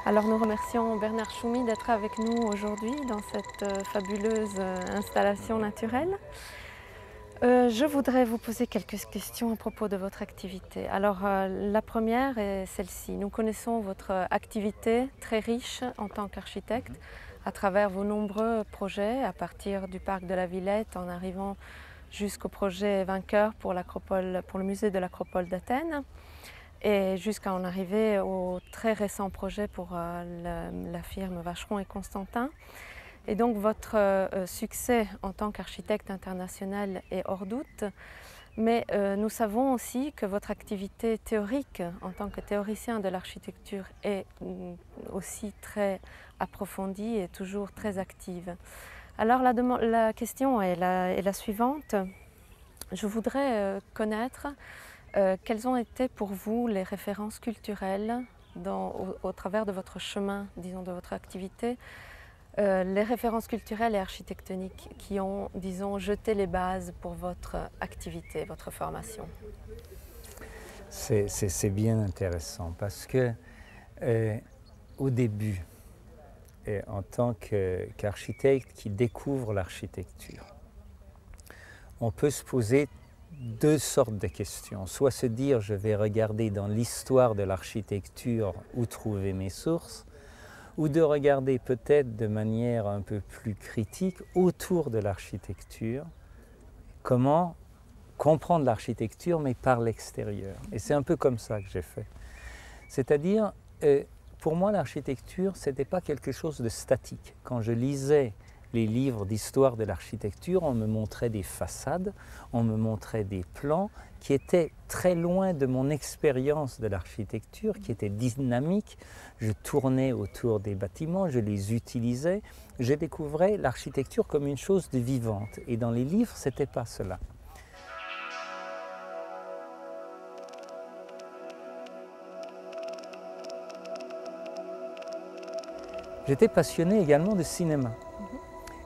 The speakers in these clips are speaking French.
Alors nous remercions Bernard Choumi d'être avec nous aujourd'hui dans cette fabuleuse installation naturelle. Je voudrais vous poser quelques questions à propos de votre activité. Alors la première est celle-ci. Nous connaissons votre activité très riche en tant qu'architecte à travers vos nombreux projets, à partir du parc de la Villette en arrivant jusqu'au projet Vainqueur pour le musée de l'Acropole d'Athènes, et jusqu'à en arriver au très récent projet pour la firme Vacheron et Constantin. Et donc votre succès en tant qu'architecte international est hors doute, mais nous savons aussi que votre activité théorique en tant que théoricien de l'architecture est aussi très approfondie et toujours très active. Alors la question est la suivante. Je voudrais connaître quelles ont été pour vous les références culturelles au travers de votre chemin, disons, de votre activité, les références culturelles et architectoniques qui ont, disons, jeté les bases pour votre activité, votre formation? C'est bien intéressant parce que au début, en tant qu'architecte qui découvre l'architecture, on peut se poser deux sortes de questions. Soit se dire je vais regarder dans l'histoire de l'architecture où trouver mes sources, ou de regarder peut-être de manière un peu plus critique autour de l'architecture, comment comprendre l'architecture mais par l'extérieur. Et c'est un peu comme ça que j'ai fait. C'est-à-dire, pour moi l'architecture ce n'était pas quelque chose de statique. Quand je lisais les livres d'histoire de l'architecture, on me montrait des façades, on me montrait des plans qui étaient très loin de mon expérience de l'architecture, qui étaient dynamiques. Je tournais autour des bâtiments, je les utilisais. Je découvrais l'architecture comme une chose de vivante. Et dans les livres, ce n'était pas cela. J'étais passionné également de cinéma.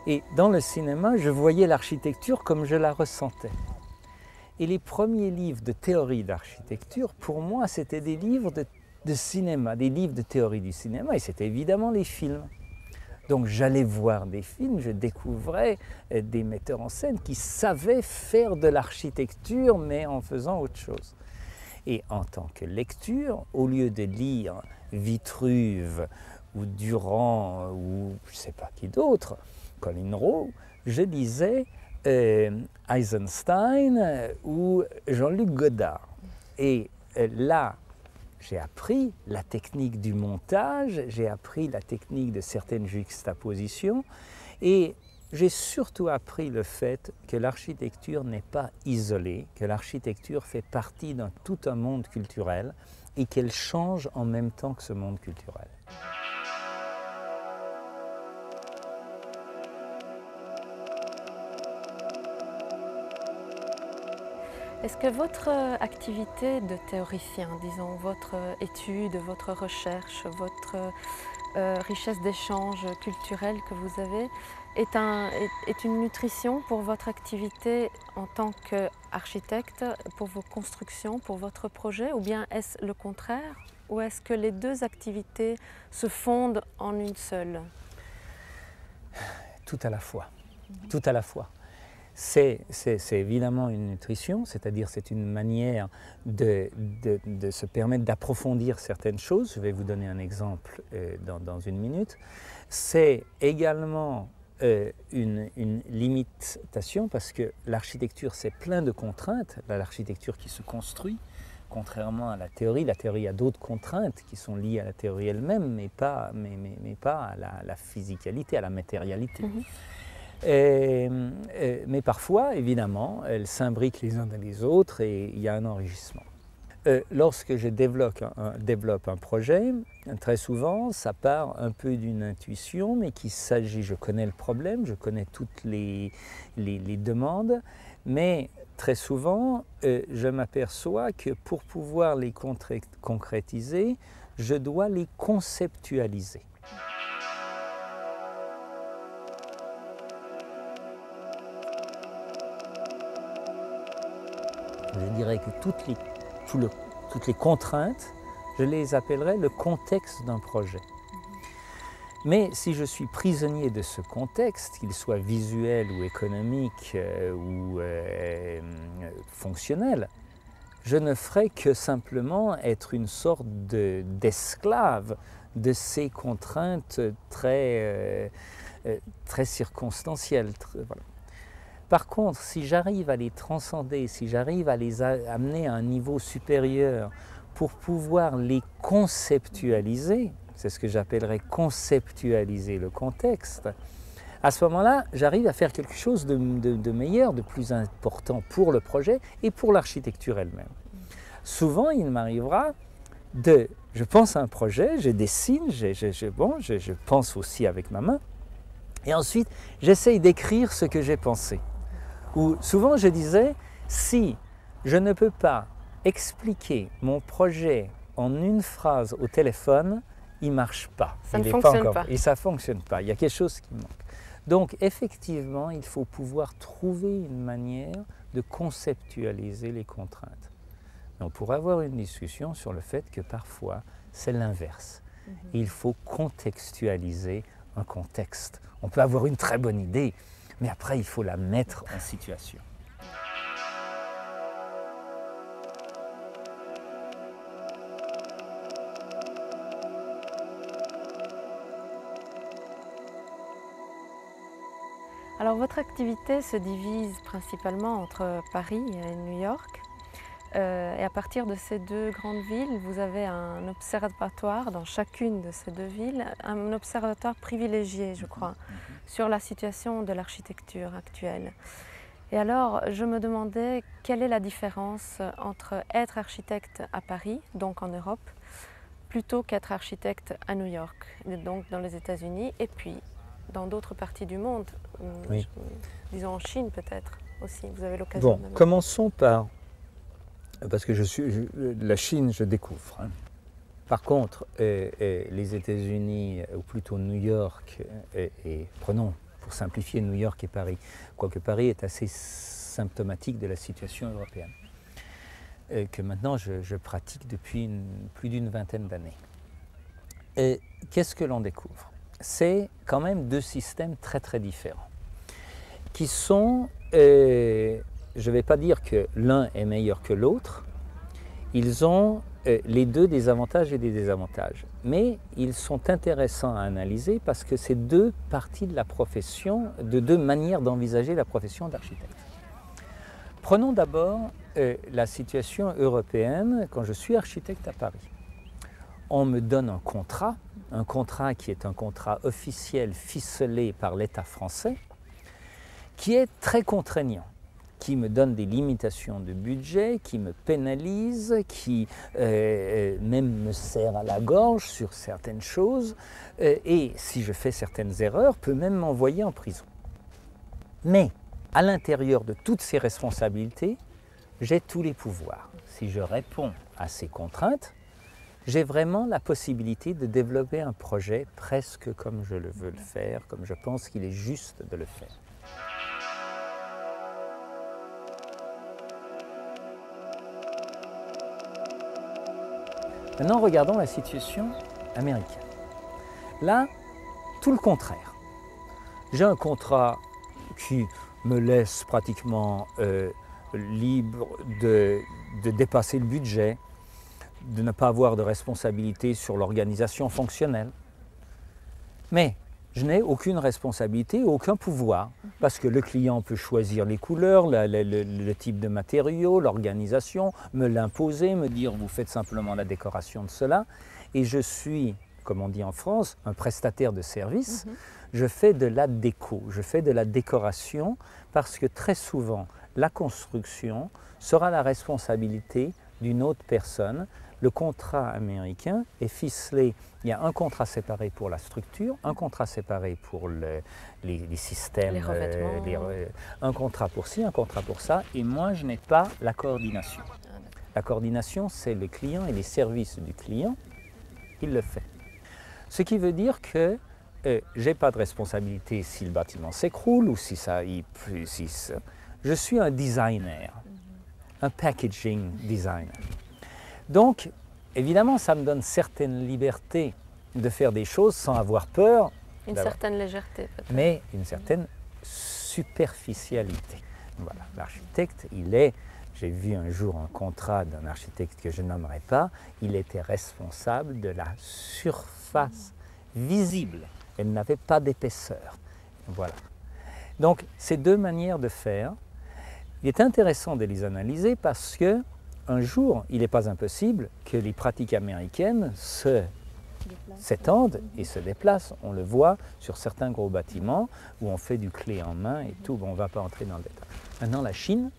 Et dans le cinéma, je voyais l'architecture comme je la ressentais. Et les premiers livres de théorie d'architecture, pour moi, c'était des livres de cinéma, des livres de théorie du cinéma, et c'était évidemment les films. Donc j'allais voir des films, je découvrais des metteurs en scène qui savaient faire de l'architecture, mais en faisant autre chose. Et en tant que lecture, au lieu de lire Vitruve ou Durand ou je ne sais pas qui d'autre, Colin Rowe, je lisais Eisenstein ou Jean-Luc Godard. Et là, j'ai appris la technique du montage, j'ai appris la technique de certaines juxtapositions et j'ai surtout appris le fait que l'architecture n'est pas isolée, que l'architecture fait partie d'un tout un monde culturel et qu'elle change en même temps que ce monde culturel. Est-ce que votre activité de théoricien, disons, votre étude, votre recherche, votre richesse d'échanges culturels que vous avez, est une nutrition pour votre activité en tant qu'architecte, pour vos constructions, pour votre projet, ou bien est-ce le contraire, ou est-ce que les deux activités se fondent en une seule? Tout à la fois, tout à la fois. C'est évidemment une nutrition, c'est-à-dire c'est une manière de se permettre d'approfondir certaines choses. Je vais vous donner un exemple dans une minute. C'est également une limitation parce que l'architecture c'est plein de contraintes, l'architecture qui se construit, contrairement à la théorie a d'autres contraintes qui sont liées à la théorie elle-même, mais pas à la physicalité, à la matérialité. Mais parfois, évidemment, elles s'imbriquent les uns dans les autres et il y a un enrichissement. Lorsque je développe un projet, très souvent, ça part un peu d'une intuition, mais qu'il s'agit, je connais le problème, je connais toutes les demandes, mais très souvent, je m'aperçois que pour pouvoir les concrétiser, je dois les conceptualiser. Je dirais que toutes les contraintes, je les appellerais le contexte d'un projet. Mais si je suis prisonnier de ce contexte, qu'il soit visuel ou économique ou fonctionnel, je ne ferai que simplement être une sorte d'esclave de ces contraintes très circonstancielles. Voilà. Par contre, si j'arrive à les transcender, si j'arrive à les amener à un niveau supérieur pour pouvoir les conceptualiser, c'est ce que j'appellerais conceptualiser le contexte, à ce moment-là, j'arrive à faire quelque chose de meilleur, de plus important pour le projet et pour l'architecture elle-même. Souvent, il m'arrivera je pense à un projet, je dessine, je pense aussi avec ma main, et ensuite, j'essaye d'écrire ce que j'ai pensé. Ou souvent, je disais, si je ne peux pas expliquer mon projet en une phrase au téléphone, il ne marche pas. Ça ne fonctionne pas. Et ça ne fonctionne pas. Il y a quelque chose qui manque. Donc, effectivement, il faut pouvoir trouver une manière de conceptualiser les contraintes. On pourrait avoir une discussion sur le fait que parfois, c'est l'inverse. Il faut contextualiser un contexte. On peut avoir une très bonne idée, mais après, il faut la mettre en situation. Alors votre activité se divise principalement entre Paris et New York. Et à partir de ces deux grandes villes, vous avez un observatoire dans chacune de ces deux villes, un observatoire privilégié, je crois, sur la situation de l'architecture actuelle. Et alors, je me demandais quelle est la différence entre être architecte à Paris, donc en Europe, plutôt qu'être architecte à New York, donc dans les États-Unis, et puis dans d'autres parties du monde, oui. Disons en Chine peut-être aussi, vous avez l'occasion. Bon, commençons par, parce que la Chine, je découvre. Hein. Par contre, les États-Unis, ou plutôt New York, et prenons pour simplifier New York et Paris, quoique Paris est assez symptomatique de la situation européenne, que maintenant je pratique depuis plus d'une vingtaine d'années. Qu'est-ce que l'on découvre? C'est quand même deux systèmes très très différents, qui sont, je ne vais pas dire que l'un est meilleur que l'autre, ils ont les deux des avantages et des désavantages, mais ils sont intéressants à analyser parce que c'est deux parties de la profession, de deux manières d'envisager la profession d'architecte. Prenons d'abord la situation européenne quand je suis architecte à Paris. On me donne un contrat qui est un contrat officiel ficelé par l'État français, qui est très contraignant, qui me donne des limitations de budget, qui me pénalise, qui même me serre à la gorge sur certaines choses, et si je fais certaines erreurs, peut même m'envoyer en prison. Mais à l'intérieur de toutes ces responsabilités, j'ai tous les pouvoirs. Si je réponds à ces contraintes, j'ai vraiment la possibilité de développer un projet presque comme je le veux le faire, comme je pense qu'il est juste de le faire. Maintenant, regardons la situation américaine. Là, tout le contraire. J'ai un contrat qui me laisse pratiquement libre de dépasser le budget, de ne pas avoir de responsabilité sur l'organisation fonctionnelle. Mais je n'ai aucune responsabilité, aucun pouvoir, parce que le client peut choisir les couleurs, le type de matériaux, l'organisation, me l'imposer, me dire vous faites simplement la décoration de cela, et je suis, comme on dit en France, un prestataire de service. Je fais de la déco, je fais de la décoration, parce que très souvent, la construction sera la responsabilité d'une autre personne. Le contrat américain est ficelé. Il y a un contrat séparé pour la structure, un contrat séparé pour les systèmes, les revêtements. Un contrat pour ci, un contrat pour ça, et moi je n'ai pas la coordination. La coordination, c'est le client et les services du client, il le fait. Ce qui veut dire que je n'ai pas de responsabilité si le bâtiment s'écroule ou si ça... Je suis un designer, un packaging designer. Donc, évidemment, ça me donne certaines libertés, de faire des choses sans avoir peur. Une certaine légèreté peut-être. Mais une certaine superficialité. Voilà, l'architecte, j'ai vu un jour un contrat d'un architecte que je nommerai pas, il était responsable de la surface visible. Elle n'avait pas d'épaisseur. Voilà. Donc, ces deux manières de faire, il est intéressant de les analyser parce que un jour, il n'est pas impossible que les pratiques américaines s'étendent et se déplacent. On le voit sur certains gros bâtiments où on fait du clé en main et tout. Bon, on ne va pas entrer dans le détail. Maintenant, la Chine,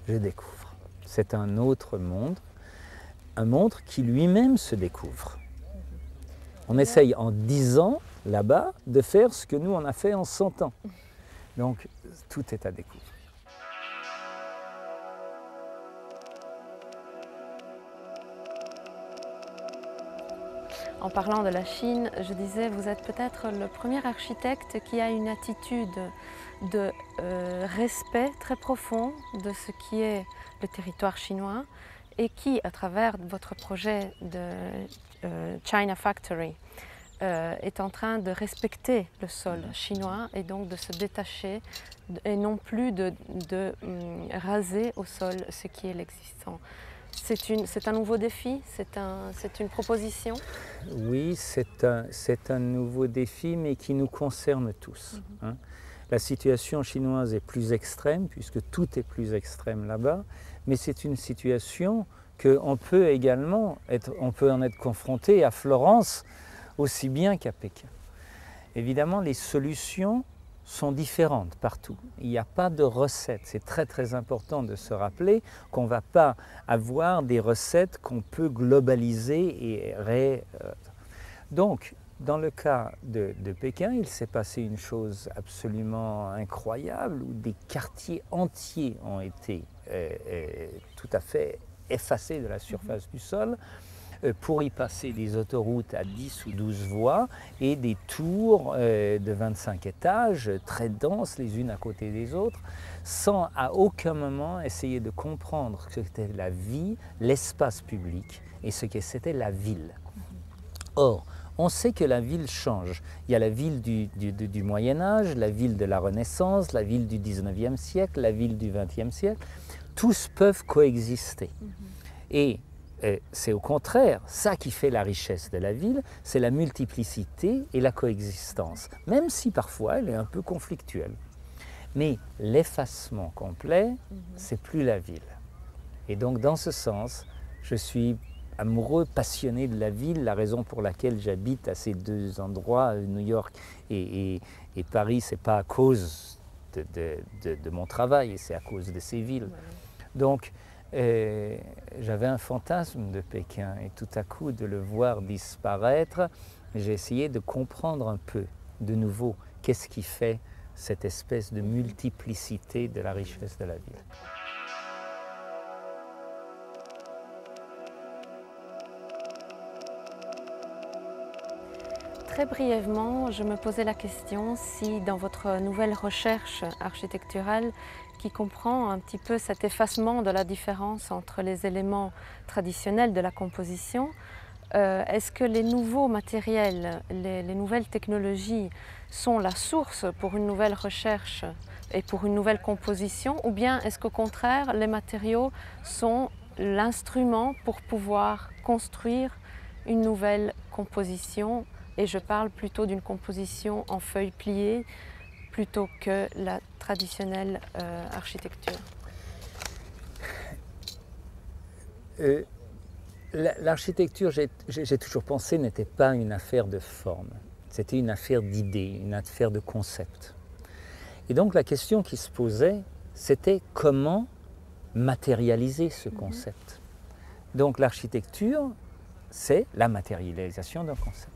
je découvre. C'est un autre monde, un monde qui lui-même se découvre. On essaye en 10 ans, là-bas, de faire ce que nous, on a fait en 100 ans. Donc, tout est à découvrir. En parlant de la Chine, je disais, vous êtes peut-être le premier architecte qui a une attitude de respect très profond de ce qui est le territoire chinois et qui, à travers votre projet de China Factory, est en train de respecter le sol chinois et donc de se détacher et non plus de raser au sol ce qui est l'existant. C'est un nouveau défi, c'est une proposition? Oui, c'est un nouveau défi, mais qui nous concerne tous. Hein. La situation chinoise est plus extrême, puisque tout est plus extrême là-bas, mais c'est une situation qu'on peut également on peut en être confronté à Florence aussi bien qu'à Pékin. Évidemment, les solutions sont différentes partout. Il n'y a pas de recette. C'est très très important de se rappeler qu'on ne va pas avoir des recettes qu'on peut globaliser et Donc, dans le cas de Pékin, il s'est passé une chose absolument incroyable où des quartiers entiers ont été tout à fait effacés de la surface du sol pour y passer des autoroutes à 10 ou 12 voies et des tours de 25 étages très denses les unes à côté des autres, sans à aucun moment essayer de comprendre ce qu'était la vie, l'espace public et ce que c'était la ville. Or, on sait que la ville change. Il y a la ville du Moyen-Âge, la ville de la Renaissance, la ville du 19e siècle, la ville du 20e siècle. Tous peuvent coexister. Et c'est au contraire, ça qui fait la richesse de la ville, c'est la multiplicité et la coexistence, même si parfois elle est un peu conflictuelle. Mais l'effacement complet, c'est plus la ville. Et donc dans ce sens, je suis amoureux, passionné de la ville, la raison pour laquelle j'habite à ces deux endroits, New York et Paris, c'est pas à cause de mon travail, c'est à cause de ces villes. Donc, j'avais un fantasme de Pékin et tout à coup de le voir disparaître, j'ai essayé de comprendre un peu de nouveau qu'est-ce qui fait cette espèce de multiplicité de la richesse de la ville. Très brièvement, je me posais la question si dans votre nouvelle recherche architecturale qui comprend un petit peu cet effacement de la différence entre les éléments traditionnels de la composition, est-ce que les nouveaux matériels, les nouvelles technologies sont la source pour une nouvelle recherche et pour une nouvelle composition, ou bien est-ce qu'au contraire les matériaux sont l'instrument pour pouvoir construire une nouvelle composition? Et je parle plutôt d'une composition en feuilles pliées plutôt que la traditionnelle architecture. L'architecture, j'ai toujours pensé, n'était pas une affaire de forme. C'était une affaire d'idées, une affaire de concept. Et donc la question qui se posait, c'était comment matérialiser ce concept. Donc l'architecture, c'est la matérialisation d'un concept.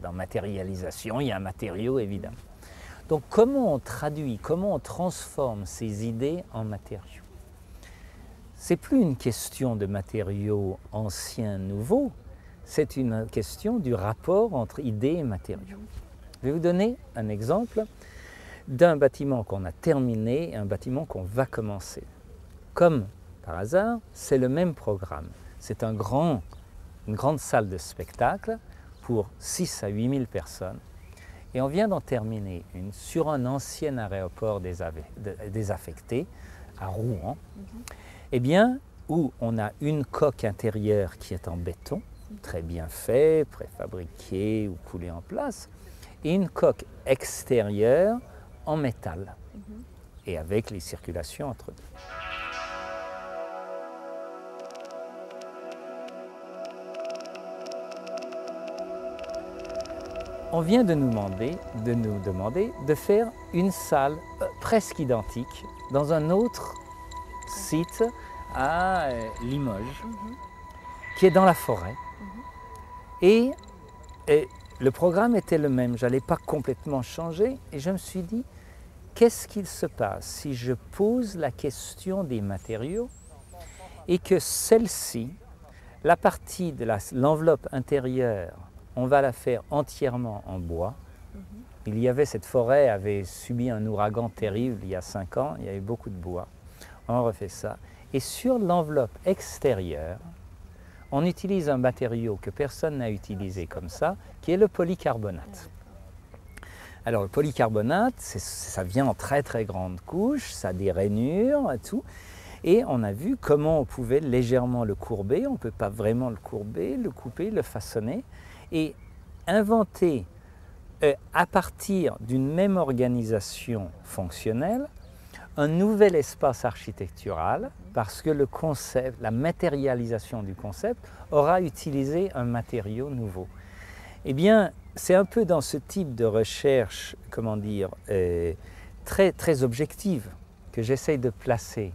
Dans matérialisation, il y a un matériau évidemment. Donc comment on traduit, comment on transforme ces idées en matériaux? C'est plus une question de matériaux anciens, nouveaux, c'est une question du rapport entre idées et matériaux. Je vais vous donner un exemple d'un bâtiment qu'on a terminé et un bâtiment qu'on va commencer. Comme par hasard, c'est le même programme. C'est un grand une grande salle de spectacle pour 6 à 8 000 personnes. Et on vient d'en terminer une sur un ancien aéroport désaffecté à Rouen, eh bien, où on a une coque intérieure qui est en béton, très bien fait, préfabriqué ou coulé en place, et une coque extérieure en métal, et avec les circulations entre deux. On vient de nous demander de faire une salle presque identique dans un autre site à Limoges, qui est dans la forêt. Et le programme était le même, je n'allais pas complètement changer, et je me suis dit, qu'est-ce qu'il se passe si je pose la question des matériaux et que celle-ci, la partie de l'enveloppe intérieure, on va la faire entièrement en bois. Cette forêt avait subi un ouragan terrible il y a 5 ans, il y avait beaucoup de bois. On refait ça. Et sur l'enveloppe extérieure, on utilise un matériau que personne n'a utilisé comme ça, qui est le polycarbonate. Alors le polycarbonate, ça vient en très très grande couche, ça a des rainures et tout. Et on a vu comment on pouvait légèrement le courber, on ne peut pas vraiment le courber, le couper, le façonner. Et inventer à partir d'une même organisation fonctionnelle un nouvel espace architectural parce que le concept, la matérialisation du concept aura utilisé un matériau nouveau. Eh bien, c'est un peu dans ce type de recherche, comment dire, très, très objective que j'essaye de placer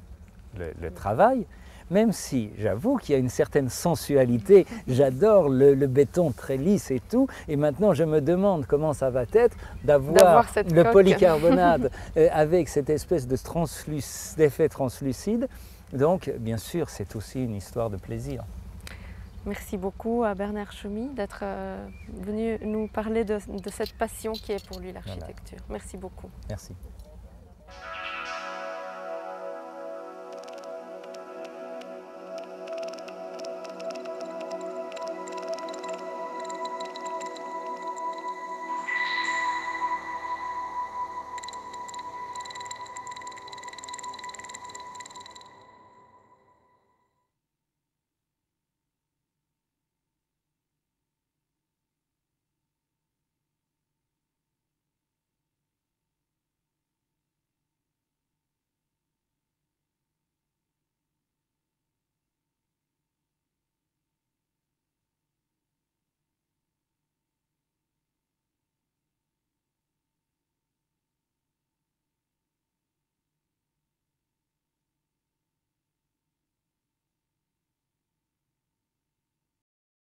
le travail, même si j'avoue qu'il y a une certaine sensualité, j'adore le béton très lisse et tout, et maintenant je me demande comment ça va être d'avoir le polycarbonate avec cette espèce d'effet translucide. Donc bien sûr c'est aussi une histoire de plaisir. Merci beaucoup à Bernard Chaumy d'être venu nous parler de cette passion qui est pour lui l'architecture. Voilà. Merci beaucoup. Merci.